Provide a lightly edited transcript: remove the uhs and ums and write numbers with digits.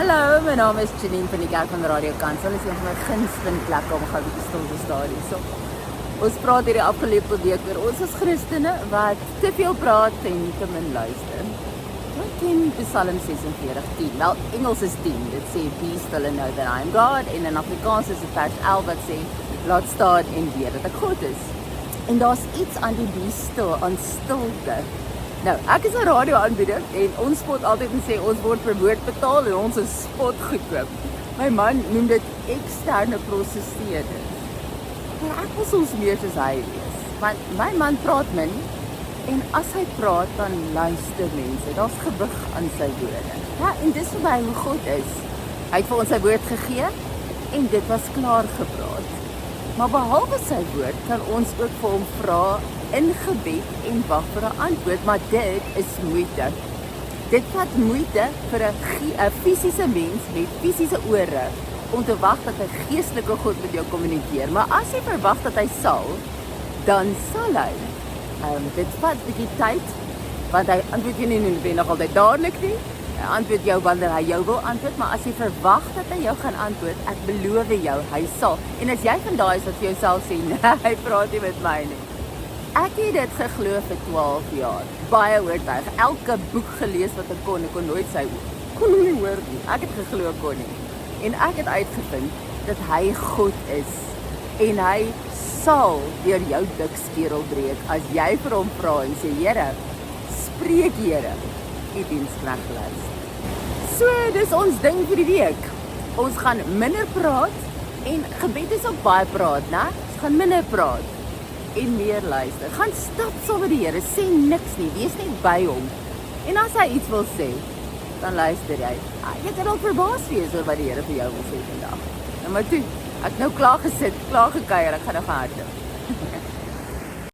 Hallo, my naam is Janine van die Kerk van Radio Kansel. Dit is een van my gunsteling plekke om gou 'n bietjie stil te staan hierso. Ons praat hierdie afgelope week oor ons as Christene wat te veel praat en te min luister. Wat ken Psalm 46:10? Wel, Engels is 10. Dit sê be still and know that I am God, en in Afrikaans is dit vers 11 wat sê laat staan en weet dat ek God is. En daar's iets aan die be still, aan stilte. Nou, ek is 'n radioaanbieder en ons spot altyd en sê ons word per woord betaal en ons is spot goedkoop. My man noem dit eksterne prosesseerders. Maar ek wil soms meer soos hy wees. Want my man praat min en as hy praat dan luister mense. Daar's gewig aan sy woorde. Ja, en dis vir my hoe God is. Hy het vir ons sy woord gegee en dit was klaar gepraat. Maar behalwe sy woord kan ons ook vir hom vra in gebed en wag vir 'n antwoord, maar dit is moeite. Dit vat moeite vir 'n fisiese mens met fisiese ore om te wag dat 'n geestelike God met jou kommunikeer. Maar as jy verwag dat hy sal, dan sal hy. Dit vat 'n bietjie tyd, want hy antwoord jou nie noodwendig altyd dadelik nie. Hy antwoord jou wanneer hy jou wil antwoord, maar as jy verwag dat hy jou gaan antwoord, ek beloof jou, hy sal. En as jy van daai is wat vir jouself sê, nee, hy praat nie met my nie. Ek het dit geglo vir 12 jaar. Baie oortuig. Elke boek gelees wat ek kon nooit sy kon nie hoor nie. Ek het geglo kon nie. En ek het uitgevind dat hy God is. En hy sal deur jou dikskerel breek as jy vir hom vra en sê, Here, spreek Here, u diensknegt luister. So, dis ons ding vir die week. Ons gaan minder praat en gebed is ook baie praat, né? Ons gaan minder praat en meer luister. Gaan stap saam met die Here, sê niks nie, wees net by hom. En as hy iets wil sê, dan luister jy. Jy kan ook verbaas wees oor wat die Here vir jou wil sê vandag. Nou maar toe, ek nou klaar gesit, klaar gekuier, ek gaan nou gaan hardloop.